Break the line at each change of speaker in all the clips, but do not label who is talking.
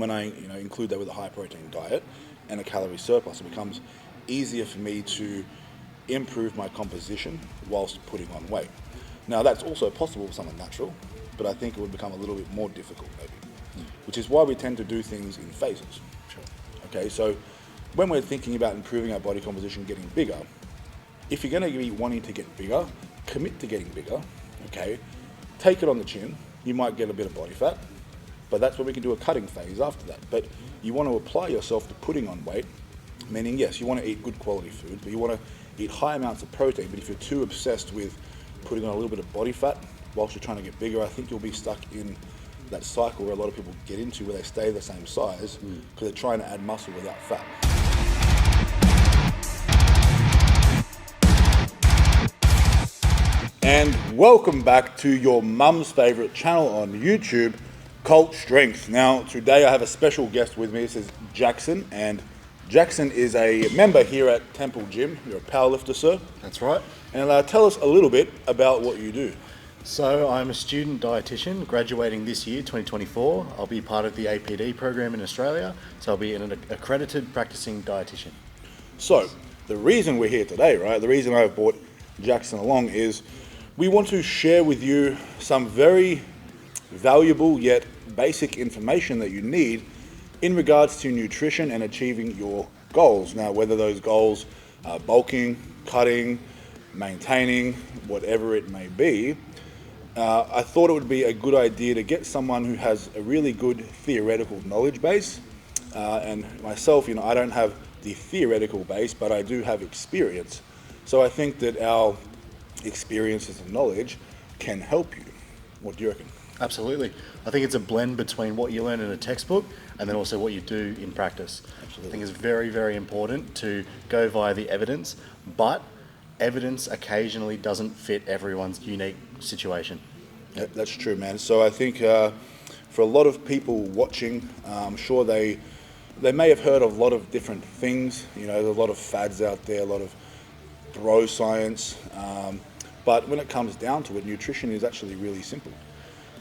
And when I include that with a high protein diet and a calorie surplus, it becomes easier for me to improve my composition whilst putting on weight. Now that's also possible with someone natural, but I think it would become a little bit more difficult maybe, which is why we tend to do things in phases.
Sure.
Okay, so when we're thinking about improving our body composition, getting bigger, if you're going to be wanting to get bigger, commit to getting bigger, okay, take it on the chin. You might get a bit of body fat, but that's where we can do a cutting phase after that. But you want to apply yourself to putting on weight, meaning yes, you want to eat good quality food, but you want to eat high amounts of protein. But if you're too obsessed with putting on a little bit of body fat whilst you're trying to get bigger, I think you'll be stuck in that cycle where a lot of people get into, where they stay the same size because they're trying to add muscle without fat. And welcome back to your mum's favorite channel on YouTube, Cult Strength. Now, today I have a special guest with me. This is Jackson, and Jackson is a member here at Temple Gym. You're a powerlifter, sir.
That's right.
And tell us a little bit about what you do.
So I'm a student dietitian graduating this year, 2024. I'll be part of the APD program in Australia. So I'll be an accredited practicing dietitian.
So the reason we're here today, right? The reason I've brought Jackson along is we want to share with you some very valuable yet basic information that you need in regards to nutrition and achieving your goals. Now, whether those goals are bulking, cutting, maintaining, whatever it may be, I thought it would be a good idea to get someone who has a really good theoretical knowledge base. And myself, I don't have the theoretical base, but I do have experience. So I think that our experiences and knowledge can help you. What do you reckon?
Absolutely. I think it's a blend between what you learn in a textbook and then also what you do in practice.
Absolutely.
I think it's very, very important to go via the evidence, but evidence occasionally doesn't fit everyone's unique situation.
Yeah, that's true, man. So I think for a lot of people watching, I'm sure they may have heard of a lot of different things. There's a lot of fads out there, a lot of bro science. But when it comes down to it, nutrition is actually really simple.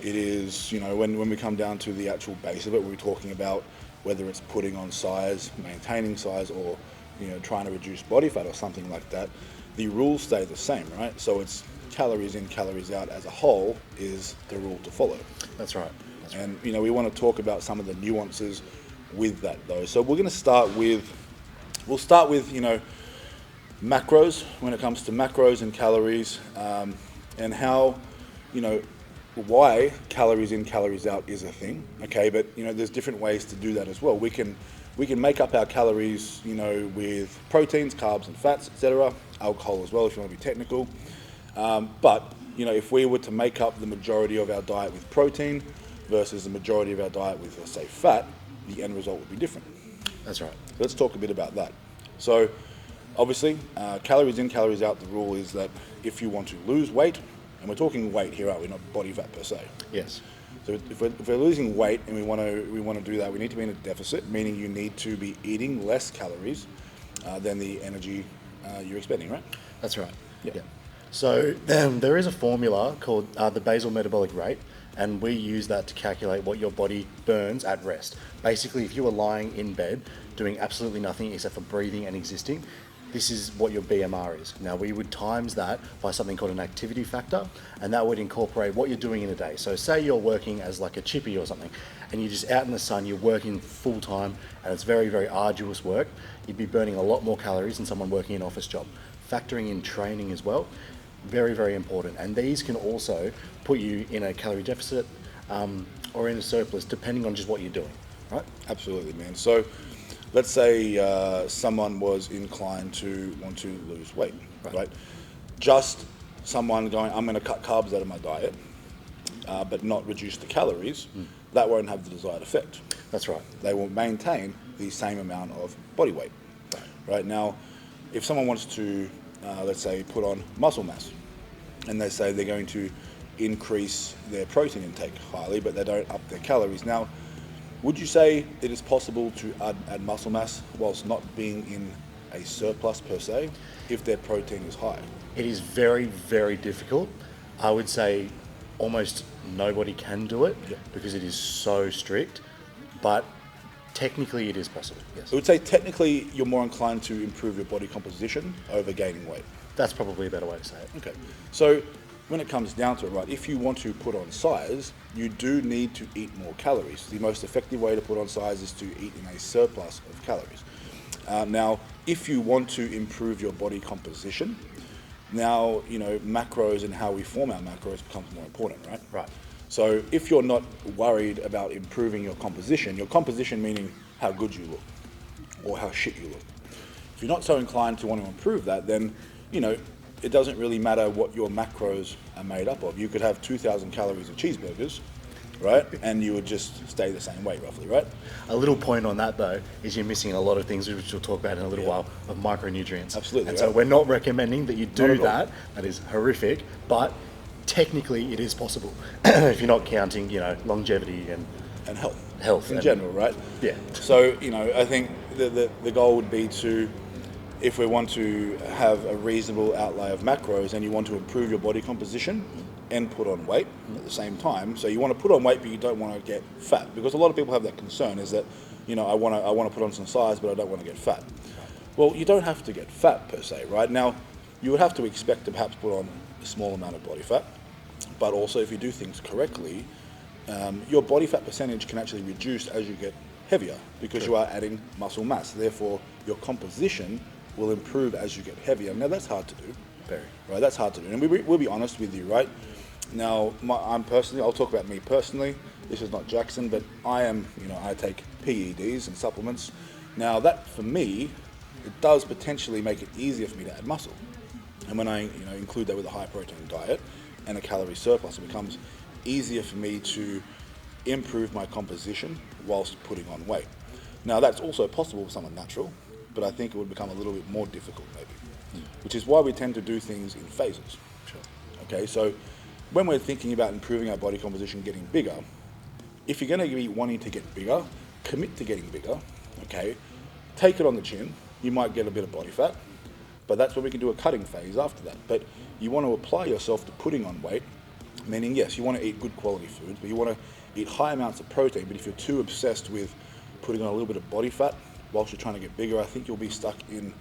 It is, when we come down to the actual base of it, we're talking about whether it's putting on size, maintaining size, or trying to reduce body fat or something like that. The rules stay the same, right? So it's calories in, calories out as a whole is the rule to follow.
That's right.
And we want to talk about some of the nuances with that though. So we're going to start with, macros, when it comes to macros and calories, and how, why calories in, calories out is a thing, okay? But, there's different ways to do that as well. We can make up our calories, with proteins, carbs and fats, etc. Alcohol as well, if you want to be technical. But, if we were to make up the majority of our diet with protein versus the majority of our diet with, let's say, fat, the end result would be different.
That's right.
So let's talk a bit about that. So, obviously, calories in, calories out, the rule is that if you want to lose weight, and we're talking weight here, aren't we? Not body fat per se.
Yes.
So if we're losing weight and we want to do that, we need to be in a deficit, meaning you need to be eating less calories than the energy you're expending, right?
That's right.
Yeah.
So there is a formula called the basal metabolic rate, and we use that to calculate what your body burns at rest. Basically, if you were lying in bed doing absolutely nothing except for breathing and existing, this is what your BMR is. Now, we would times that by something called an activity factor, and that would incorporate what you're doing in a day. So say you're working as like a chippy or something, and you're just out in the sun, you're working full time, and it's very, very arduous work, you'd be burning a lot more calories than someone working an office job. Factoring in training as well, very, very important. And these can also put you in a calorie deficit or in a surplus, depending on just what you're doing, right?
Absolutely, man. So let's say someone was inclined to want to lose weight, right? Just someone going, I'm going to cut carbs out of my diet, but not reduce the calories, that won't have the desired effect.
That's right.
They will maintain the same amount of body weight. Right now, if someone wants to, let's say, put on muscle mass, and they say they're going to increase their protein intake highly, but they don't up their calories. Now, would you say it is possible to add muscle mass whilst not being in a surplus per se, if their protein is high?
It is very, very difficult. I would say almost nobody can do it because it is so strict. But Technically, it is possible, yes.
I would say technically you're more inclined to improve your body composition over gaining weight.
That's probably a better way to say it.
Okay, so when it comes down to it, right, if you want to put on size, you do need to eat more calories. The most effective way to put on size is to eat in a surplus of calories. Now, if you want to improve your body composition, now, macros and how we form our macros becomes more important, right?
Right.
So if you're not worried about improving your composition meaning how good you look or how shit you look. If you're not so inclined to want to improve that, then, it doesn't really matter what your macros are made up of. You could have 2,000 calories of cheeseburgers, right? And you would just stay the same weight roughly, right?
A little point on that though is you're missing a lot of things which we'll talk about in a little while of micronutrients.
Absolutely.
And
right.
so we're not recommending that you do that. That is horrific, but technically it is possible if you're not counting, longevity and
health in general, right?
Yeah.
So, I think the goal would be to, if we want to have a reasonable outlay of macros and you want to improve your body composition and put on weight at the same time. So you want to put on weight, but you don't want to get fat, because a lot of people have that concern is that, I want to put on some size, but I don't want to get fat. Well, you don't have to get fat per se, right? Now, you would have to expect to perhaps put on a small amount of body fat, but also if you do things correctly, your body fat percentage can actually reduce as you get heavier because you are adding muscle mass. Therefore, your composition will improve as you get heavier. Now, that's hard to do.
Very.
Right, that's hard to do. And we'll be honest with you, right? Now, I'll talk about me personally. This is not Jackson, but I take PEDs and supplements. Now, that for me, it does potentially make it easier for me to add muscle. And when I include that with a high protein diet and a calorie surplus, it becomes easier for me to improve my composition whilst putting on weight. Now, that's also possible with someone natural, but I think it would become a little bit more difficult maybe, which is why we tend to do things in phases.
Sure.
Okay, so when we're thinking about improving our body composition, getting bigger, if you're going to be wanting to get bigger, commit to getting bigger, okay, take it on the chin. You might get a bit of body fat, but that's when we can do a cutting phase after that. But you want to apply yourself to putting on weight, meaning, yes, you want to eat good quality foods, but you want to eat high amounts of protein. But if you're too obsessed with putting on a little bit of body fat whilst you're trying to get bigger, I think you'll be stuck in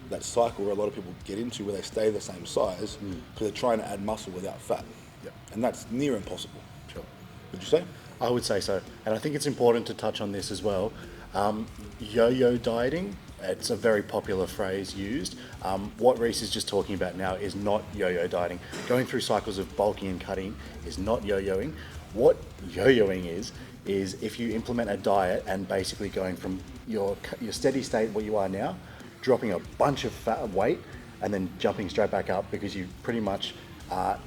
that cycle where a lot of people get into, where they stay the same size because they're trying to add muscle without fat.
Yep.
And that's near impossible.
Sure.
Would you say?
I would say so. And I think it's important to touch on this as well. Yo-yo dieting, it's a very popular phrase used. What Reese is just talking about now is not yo-yo dieting. Going through cycles of bulking and cutting is not yo-yoing. What yo-yoing is if you implement a diet and basically going from your steady state, what you are now, dropping a bunch of fat weight and then jumping straight back up because you pretty much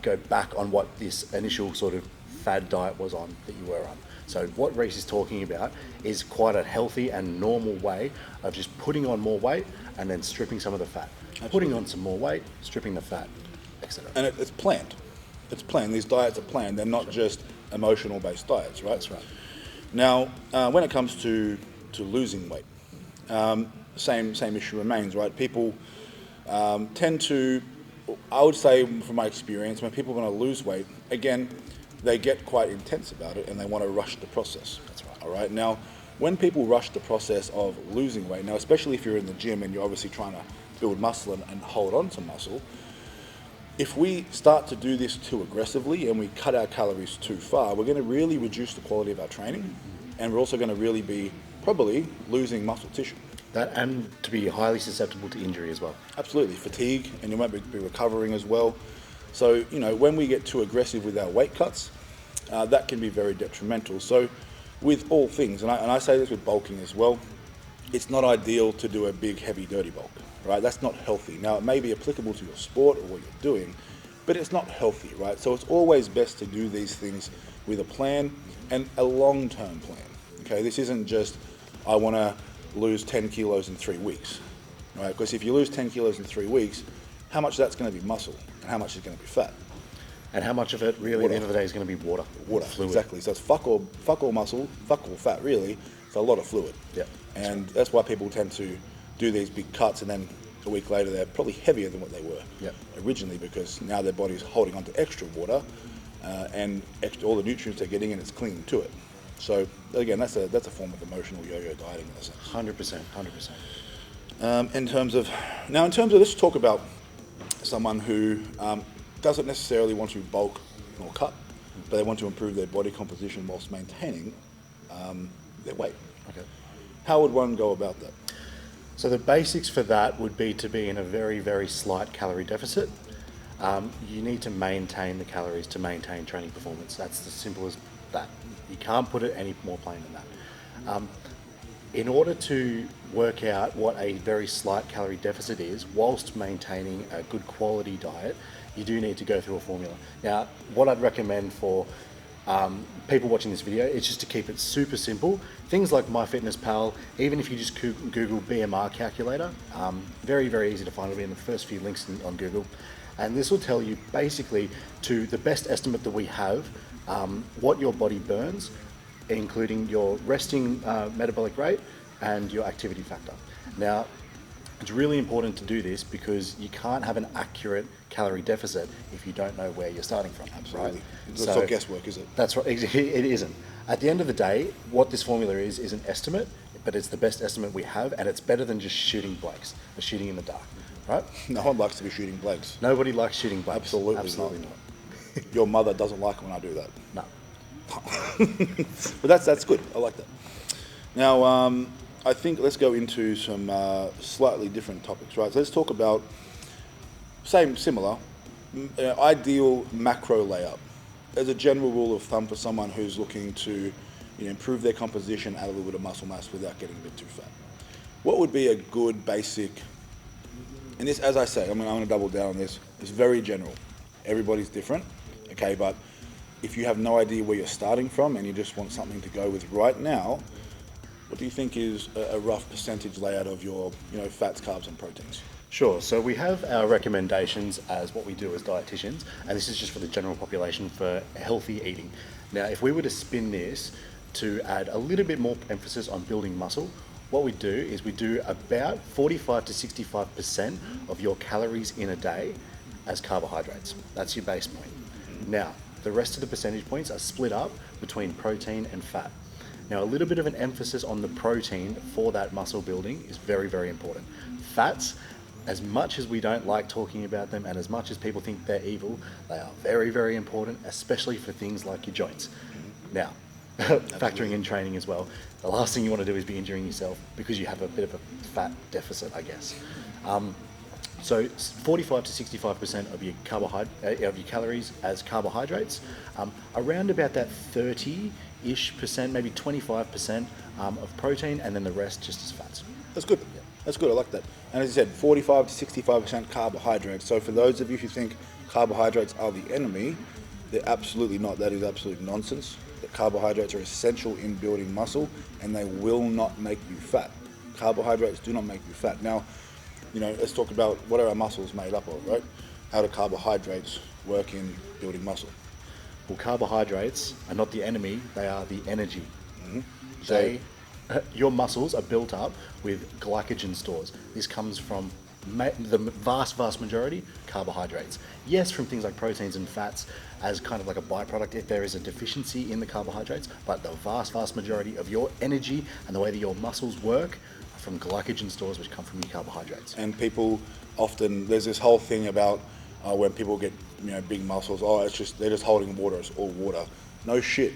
go back on what this initial sort of fad diet was on that you were on. So what Reese is talking about is quite a healthy and normal way of just putting on more weight and then stripping some of the fat.
Absolutely. Putting
on some more weight, stripping the fat, etc.
And it's planned. It's planned. These diets are planned. They're not just emotional-based diets, right?
That's right.
Now, when it comes to losing weight, same issue remains, right? People tend to, I would say from my experience, when people want to lose weight, again, they get quite intense about it and they want to rush the process.
That's right.
All right. Now, when people rush the process of losing weight, now especially if you're in the gym and you're obviously trying to build muscle and hold on to muscle, if we start to do this too aggressively and we cut our calories too far, we're going to really reduce the quality of our training, and we're also going to really be probably losing muscle tissue.
That, and to be highly susceptible to injury as well.
Absolutely, fatigue, and you might be recovering as well. So, when we get too aggressive with our weight cuts, that can be very detrimental. So with all things, and I say this with bulking as well, it's not ideal to do a big, heavy, dirty bulk, right? That's not healthy. Now, it may be applicable to your sport or what you're doing, but it's not healthy, right? So it's always best to do these things with a plan and a long-term plan, okay? This isn't just, I want to lose 10 kilos in 3 weeks, right? Because if you lose 10 kilos in 3 weeks, how much of that's going to be muscle and how much is going to be fat?
And how much of it really at the end of the day is going to be water?
Water,
fluid.
exactly. So it's fuck all muscle, fuck all fat, really. It's a lot of fluid.
Yep.
And that's why people tend to do these big cuts, and then a week later they're probably heavier than what they were originally, because now their body's holding on to extra water and all the nutrients they're getting in, it's clinging to it. So again, that's a form of emotional yo-yo dieting in a sense.
100%.
In terms of let's talk about someone who doesn't necessarily want to bulk nor cut, but they want to improve their body composition whilst maintaining their weight.
Okay.
How would one go about that?
So the basics for that would be to be in a very, very slight calorie deficit. You need to maintain the calories to maintain training performance. That's as simple as that. You can't put it any more plain than that. In order to work out what a very slight calorie deficit is, whilst maintaining a good quality diet, you do need to go through a formula. Now, what I'd recommend for people watching this video is just to keep it super simple. Things like MyFitnessPal, even if you just Google BMR calculator, very, very easy to find. It'll be in the first few links on Google. And this will tell you basically to the best estimate that we have, what your body burns, including your resting metabolic rate and your activity factor. Now, it's really important to do this because you can't have an accurate calorie deficit if you don't know where you're starting from.
Absolutely.
Right?
It's not guesswork, is it?
That's right. It isn't. At the end of the day, what this formula is an estimate, but it's the best estimate we have, and it's better than just shooting blanks or shooting in the dark. Right?
No one likes to be shooting blanks.
Nobody likes shooting blanks.
Absolutely not. Your mother doesn't like when I do that.
No.
But that's good. I like that. Now, I think let's go into some slightly different topics, right? So let's talk about similar ideal macro layup as a general rule of thumb for someone who's looking to improve their composition, add a little bit of muscle mass without getting a bit too fat. What would be a good basic? And this, as I say, I'm going to double down on this. It's very general. Everybody's different, okay? But if you have no idea where you're starting from and you just want something to go with right now, what do you think is a rough percentage layout of your, fats, carbs, and proteins?
Sure. So we have our recommendations as what we do as dietitians, and this is just for the general population for healthy eating. Now, if we were to spin this to add a little bit more emphasis on building muscle, what we do is we do about 45 to 65% of your calories in a day as carbohydrates. That's your base point. Now, the rest of the percentage points are split up between protein and fat. Now, a little bit of an emphasis on the protein for that muscle building is very, very important. Fats, as much as we don't like talking about them and as much as people think they're evil, they are very, very important, especially for things like your joints. Now, factoring in training as well, the last thing you want to do is be injuring yourself because you have a bit of a fat deficit, I guess. So 45 to 65% of your calories as carbohydrates, around about that 30-ish percent, maybe 25% of protein, and then the rest just as fats.
That's good. Yeah. That's good. I like that. And as you said, 45 to 65% carbohydrates. So for those of you who think carbohydrates are the enemy, they're absolutely not. That is absolute nonsense. That carbohydrates are essential in building muscle, and they will not make you fat. Carbohydrates do not make you fat. Now, let's talk about what are our muscles made up of, right? How do carbohydrates work in building muscle?
Well, carbohydrates are not the enemy, they are the energy.
So,
your muscles are built up with glycogen stores. This comes from the vast majority carbohydrates. Yes, from things like proteins and fats as kind of like a byproduct if there is a deficiency in the carbohydrates, but the vast majority of your energy and the way that your muscles work are from glycogen stores which come from your carbohydrates.
And people often, there's this whole thing about when people get big muscles, they're just holding water, it's all water. No shit,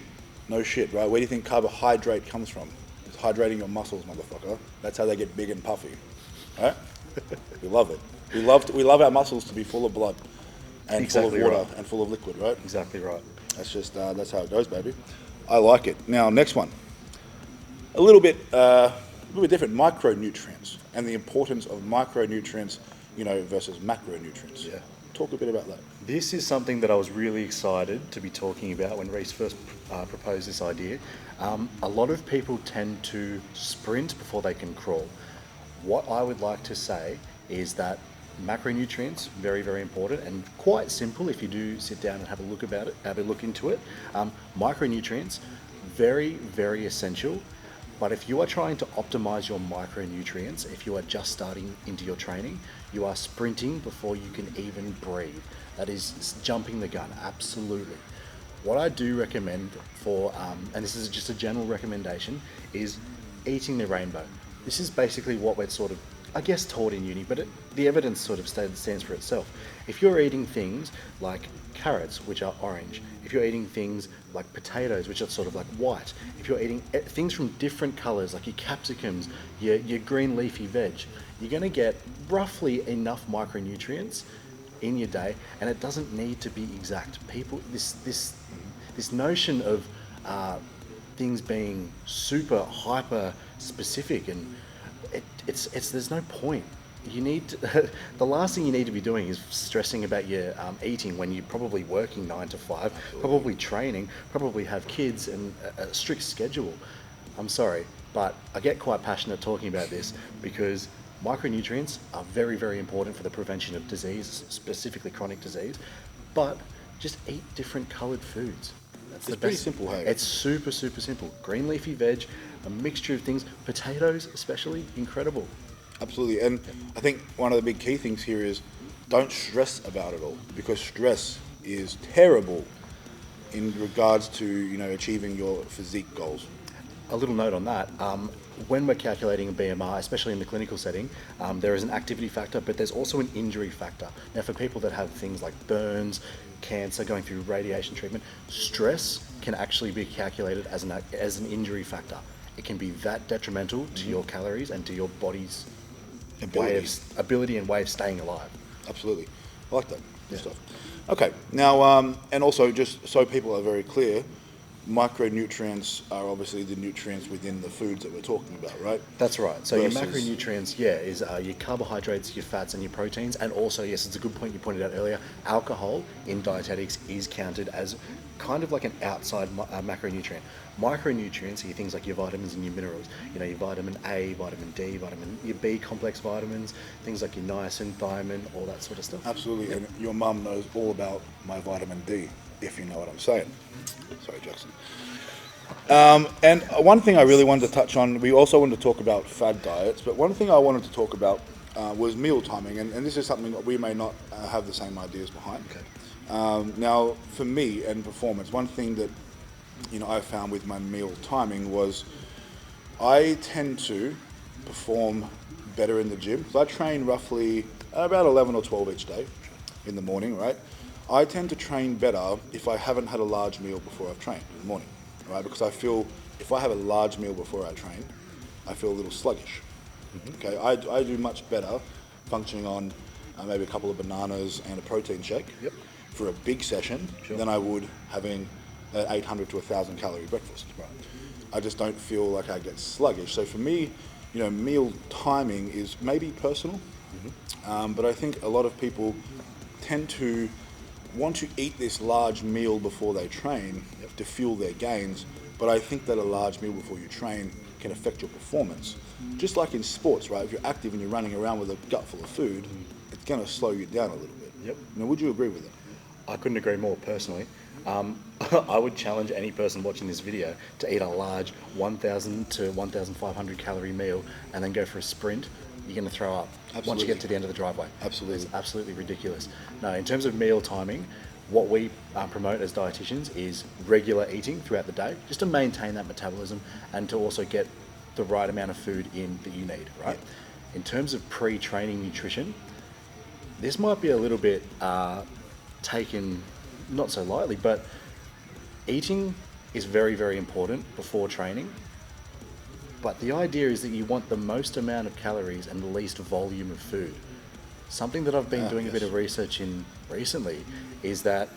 right? Where do you think carbohydrate comes from? It's hydrating your muscles, motherfucker. That's how they get big and puffy, right? We love it. We love our muscles to be full of blood and
Exactly
full of water
right.
and full of liquid, right?
Exactly right.
That's just that's how it goes, baby. I like it. Now, next one, a little bit different. Micronutrients and the importance of micronutrients, versus macronutrients.
Yeah.
Talk a bit about that.
This is something that I was really excited to be talking about when Reece first proposed this idea. A lot of people tend to sprint before they can crawl. What I would like to say is that macronutrients, very, very important and quite simple if you do sit down and have a look into it. Micronutrients, very, very essential. But if you are trying to optimize your micronutrients, if you are just starting into your training, you are sprinting before you can even breathe. That is jumping the gun, absolutely. what I do recommend for, and this is just a general recommendation, is eating the rainbow. This is basically what we're sort of, I guess, taught in uni, but the evidence sort of stands for itself. If you're eating things like carrots, which are orange, if you're eating things like potatoes, which are sort of like white, if you're eating things from different colors, like your capsicums, your green leafy veg, you're going to get roughly enough micronutrients in your day, and it doesn't need to be exact. People, this notion of things being super hyper specific, and it's there's no point. You need to, the last thing you need to be doing is stressing about your eating when you're probably working 9 to 5, probably training, probably have kids and a strict schedule. I'm sorry, but I get quite passionate talking about this because micronutrients are very, very important for the prevention of disease, specifically chronic disease, but just eat different coloured foods.
It's pretty simple, hey?
It's super, super simple. Green leafy veg, a mixture of things, potatoes especially, incredible.
Absolutely, and I think one of the big key things here is don't stress about it all, because stress is terrible in regards to achieving your physique goals.
A little note on that. When we're calculating a BMI, especially in the clinical setting, there is an activity factor, but there's also an injury factor. Now, for people that have things like burns, cancer, going through radiation treatment, stress can actually be calculated as an injury factor. It can be that detrimental to your calories and to your body's ability and way of staying alive.
Absolutely. I like that. Good stuff. Okay, now, and also just so people are very clear, micronutrients are obviously the nutrients within the foods that we're talking about, right?
That's right. So your macronutrients, is your carbohydrates, your fats, and your proteins. And also, yes, it's a good point you pointed out earlier, alcohol in dietetics is counted as kind of like an outside macronutrient. Micronutrients are things like your vitamins and your minerals. Your vitamin A, vitamin D, your B complex vitamins, things like your niacin, thiamine, all that sort of stuff.
Absolutely, and your mum knows all about my vitamin D, if you know what I'm saying. Sorry, Jackson. And one thing I really wanted to touch on, we also wanted to talk about fad diets, but one thing I wanted to talk about was meal timing, and this is something that we may not have the same ideas behind. Okay. Now, for me and performance, one thing that I found with my meal timing was I tend to perform better in the gym. So I train roughly about 11 or 12 each day in the morning, right? I tend to train better if I haven't had a large meal before I've trained in the morning, right? Because I feel if I have a large meal before I train, I feel a little sluggish. Okay, I do much better functioning on maybe a couple of bananas and a protein shake for a big session than I would having an 800 to 1,000 calorie breakfast. Right. I just don't feel like I get sluggish. So for me, meal timing is maybe personal, but I think a lot of people tend to want to eat this large meal before they train to fuel their gains, but I think that a large meal before you train can affect your performance. Just like in sports, right? If you're active and you're running around with a gut full of food, it's going to slow you down a little bit.
Yep.
Now, would you agree with it?
I couldn't agree more personally. I would challenge any person watching this video to eat a large 1,000 to 1,500 calorie meal and then go for a sprint. You're going to throw up once you get to the end of the driveway.
Absolutely.
It's absolutely ridiculous. No, in terms of meal timing, what we promote as dietitians is regular eating throughout the day, just to maintain that metabolism and to also get the right amount of food in that you need, right? Yeah. In terms of pre-training nutrition, this might be a little bit taken not so lightly, but eating is very, very important before training. But the idea is that you want the most amount of calories and the least volume of food. Something that I've been doing a bit of research in recently is that,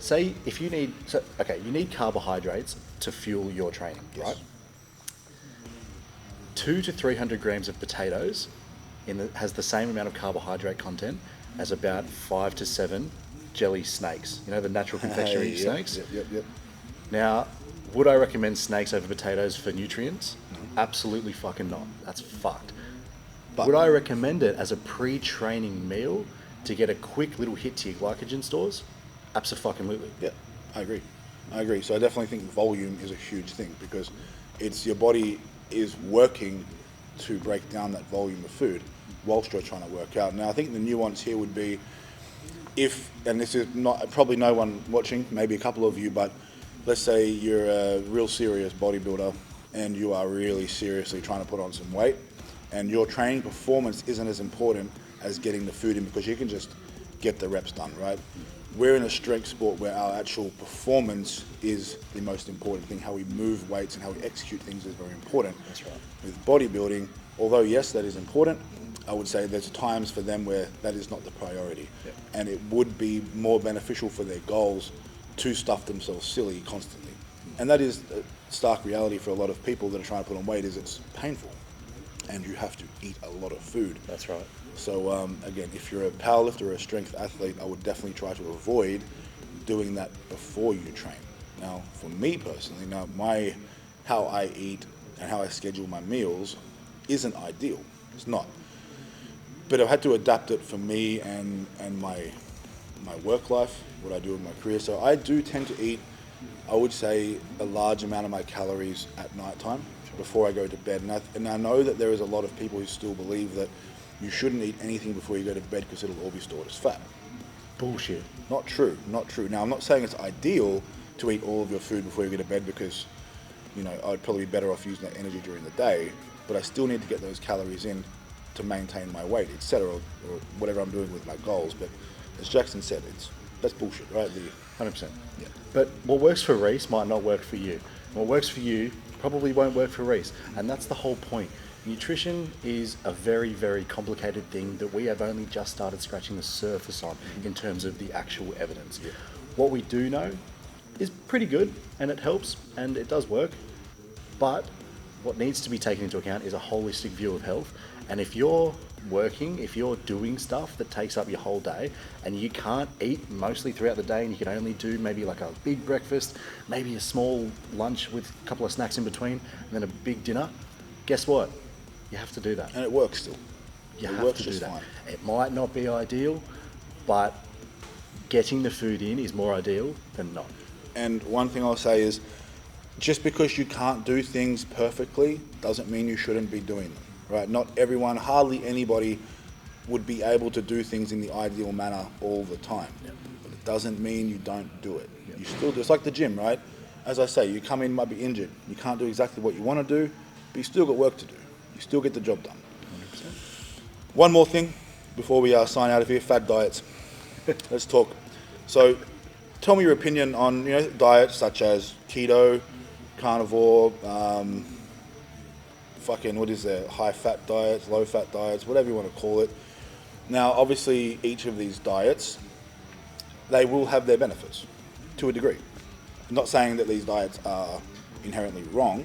say if you need, you need carbohydrates to fuel your training, right? 200 to 300 grams of potatoes has the same amount of carbohydrate content as about 5 to 7 jelly snakes. The natural confectionery snakes?
Yep.
Now, would I recommend snakes over potatoes for nutrients? No. Absolutely fucking not. That's fucked. But would I recommend it as a pre-training meal to get a quick little hit to your glycogen stores? Absolutely.
Yeah, I agree. So I definitely think volume is a huge thing because it's your body is working to break down that volume of food whilst you're trying to work out. Now, I think the nuance here would be and this is not probably no one watching, maybe a couple of you, but let's say you're a real serious bodybuilder and you are really seriously trying to put on some weight, and your training performance isn't as important as getting the food in, because you can just get the reps done, right? We're in a strength sport where our actual performance is the most important thing. How we move weights and how we execute things is very important.
That's right.
With bodybuilding, although yes, that is important, I would say there's times for them where that is not the priority.
Yep.
And it would be more beneficial for their goals to stuff themselves silly constantly. And that is a stark reality for a lot of people that are trying to put on weight, is it's painful and you have to eat a lot of food.
That's right.
So again, if you're a powerlifter or a strength athlete, I would definitely try to avoid doing that before you train. Now, for me personally, how I eat and how I schedule my meals isn't ideal. It's not. But I've had to adapt it for me and my work life, what I do in my career. So I do tend to eat, I would say, a large amount of my calories at night time before I go to bed. And I know that there is a lot of people who still believe that you shouldn't eat anything before you go to bed because it'll all be stored as fat.
Bullshit.
Not true, not true. Now, I'm not saying it's ideal to eat all of your food before you go to bed, because, I'd probably be better off using that energy during the day, but I still need to get those calories in to maintain my weight, etc., or whatever I'm doing with my goals. But as Jackson said, that's bullshit, right?
100%.
Yeah.
But what works for Reese might not work for you. What works for you probably won't work for Reese. And that's the whole point. Nutrition is a very, very complicated thing that we have only just started scratching the surface on in terms of the actual evidence.
Yeah.
What we do know is pretty good, and it helps and it does work. But what needs to be taken into account is a holistic view of health. And if you're working, if you're doing stuff that takes up your whole day and you can't eat mostly throughout the day, and you can only do maybe like a big breakfast, maybe a small lunch with a couple of snacks in between, and then a big dinner, guess what? You have to do that.
And it works still.
You
It
have
works
to do
just
that.
fine.
It might not be ideal, but getting the food in is more ideal than not.
And one thing I'll say is, just because you can't do things perfectly doesn't mean you shouldn't be doing them, right? Not everyone, hardly anybody would be able to do things in the ideal manner all the time.
Yep.
But it doesn't mean you don't do it.
Yep.
You still do. It's like the gym, right? As I say, you come in, might be injured. You can't do exactly what you want to do, but you still got work to do. You still get the job done.
100%.
One more thing before we sign out of here, fad diets. Let's talk. So tell me your opinion on diets such as keto, carnivore, high fat diets, low fat diets, whatever you want to call it. Now, obviously, each of these diets, they will have their benefits to a degree. I'm not saying that these diets are inherently wrong,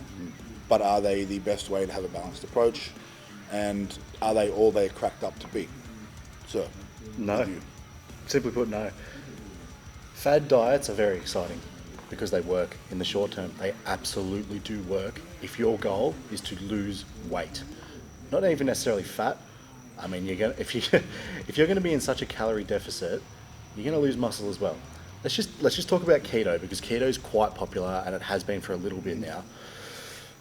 but are they the best way to have a balanced approach? And are they all they're cracked up to be? So,
No. Simply put, no. Fad diets are very exciting because they work in the short term. They absolutely do work if your goal is to lose weight. Not even necessarily fat. I mean, if you're going to be in such a calorie deficit, you're going to lose muscle as well. Let's just talk about keto, because keto is quite popular and it has been for a little bit now.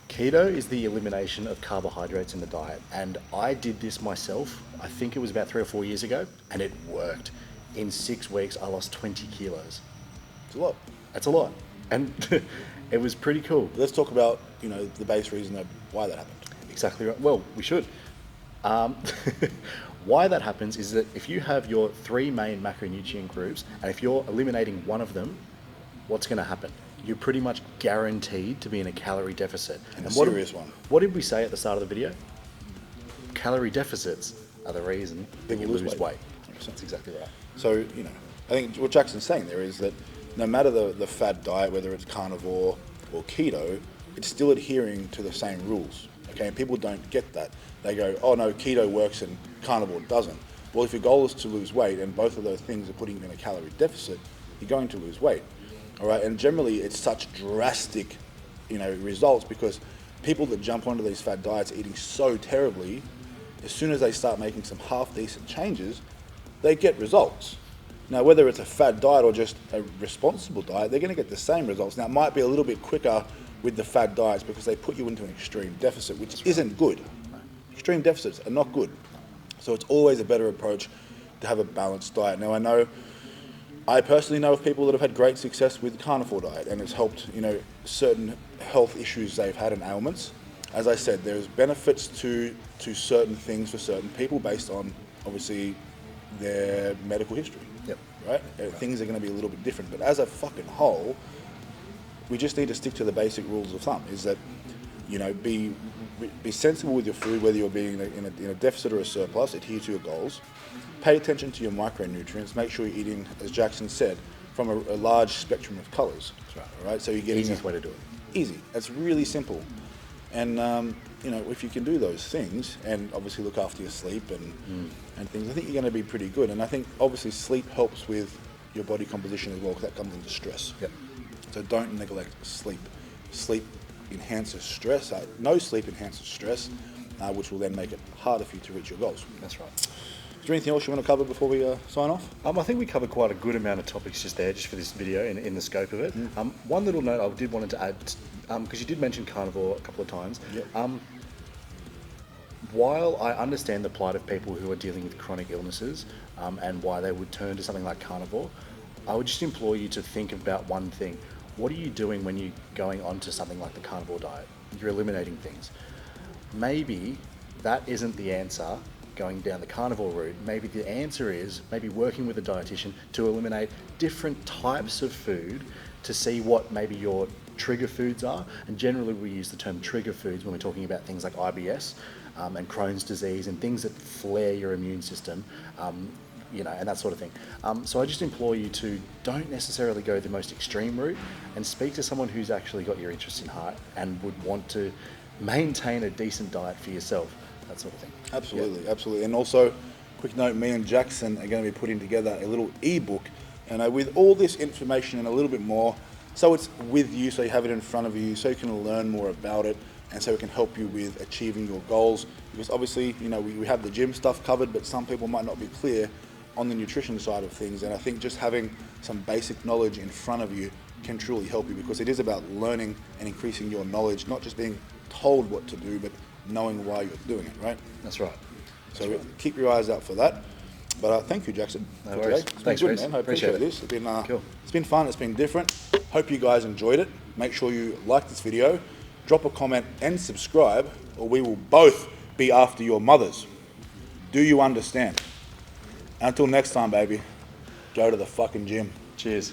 Keto is the elimination of carbohydrates in the diet, and I did this myself. I think it was about 3 or 4 years ago, and it worked. In 6 weeks, I lost 20 kilos.
it's a lot.
That's a lot, and it was pretty cool.
Let's talk about the base reason of why that happened.
Exactly right. Well, we should. Why that happens is that if you have your 3 main macronutrient groups, and if you're eliminating one of them, what's going to happen? You're pretty much guaranteed to be in a calorie deficit.
And a serious one.
What did we say at the start of the video? Calorie deficits are the reason that you
People
lose
lose
weight.
weight.
That's exactly right.
So, I think what Jackson's saying there is that no matter the fad diet, whether it's carnivore or keto, it's still adhering to the same rules. Okay, and people don't get that. They go, oh no, keto works and carnivore doesn't. Well, if your goal is to lose weight and both of those things are putting you in a calorie deficit, you're going to lose weight. All right, and generally it's such drastic, results, because people that jump onto these fad diets eating so terribly, as soon as they start making some half-decent changes, they get results. Now, whether it's a fad diet or just a responsible diet, they're going to get the same results. Now, it might be a little bit quicker with the fad diets because they put you into an extreme deficit, which isn't good. Extreme deficits are not good. So it's always a better approach to have a balanced diet. Now, I know I personally know of people that have had great success with the carnivore diet, and it's helped, certain health issues they've had and ailments. As I said, there's benefits to certain things for certain people based on, obviously, their medical history.
Yep.
Right? Things are going to be a little bit different. But as a fucking whole, we just need to stick to the basic rules of thumb, is that, be sensible with your food, whether you're being in a deficit or a surplus, adhere to your goals, pay attention to your micronutrients, make sure you're eating, as Jackson said, from a large spectrum of colours.
That's right.
All right? So you're getting...
Easiest way to do it.
Easy. It's really simple. And, if you can do those things and obviously look after your sleep and things, I think you're going to be pretty good. And I think obviously sleep helps with your body composition as well, because that comes into stress.
Yep.
So don't neglect sleep. Sleep enhances stress. No sleep enhances stress, which will then make it harder for you to reach your goals.
That's right.
Is there anything else you want to cover before we sign off?
I think we covered quite a good amount of topics just for this video in the scope of it. One little note I wanted to add, because you did mention carnivore a couple of times.
Yep.
While I understand the plight of people who are dealing with chronic illnesses and why they would turn to something like carnivore, I would just implore you to think about one thing. What are you doing when you're going on to something like the carnivore diet? You're eliminating things. Maybe that isn't the answer going down the carnivore route. Maybe the answer is working with a dietitian to eliminate different types of food to see what maybe your trigger foods are. And generally we use the term trigger foods when we're talking about things like IBS and Crohn's disease and things that flare your immune system, and that sort of thing. So I just implore you to don't necessarily go the most extreme route and speak to someone who's actually got your interest in heart and would want to maintain a decent diet for yourself, that sort of thing.
Absolutely, absolutely. And also, quick note, me and Jackson are going to be putting together a little ebook, and with all this information and a little bit more, so it's with you, so you have it in front of you, so you can learn more about it, and so it can help you with achieving your goals. Because obviously, we have the gym stuff covered, but some people might not be clear on the nutrition side of things, and I think just having some basic knowledge in front of you can truly help you, because it is about learning and increasing your knowledge, not just being told what to do, but knowing why you're doing it, right?
That's right.
So keep your eyes out for that. But thank you, Jackson,
no
for
worries.
today. It's
Thanks,
been good,
Reece.
man. I appreciate this. It's been
cool.
It's been fun. It's been different. Hope you guys enjoyed it. Make sure you like this video, drop a comment and subscribe, or we will both be after your mothers. Do you understand? Until next time, baby, go to the fucking gym.
Cheers.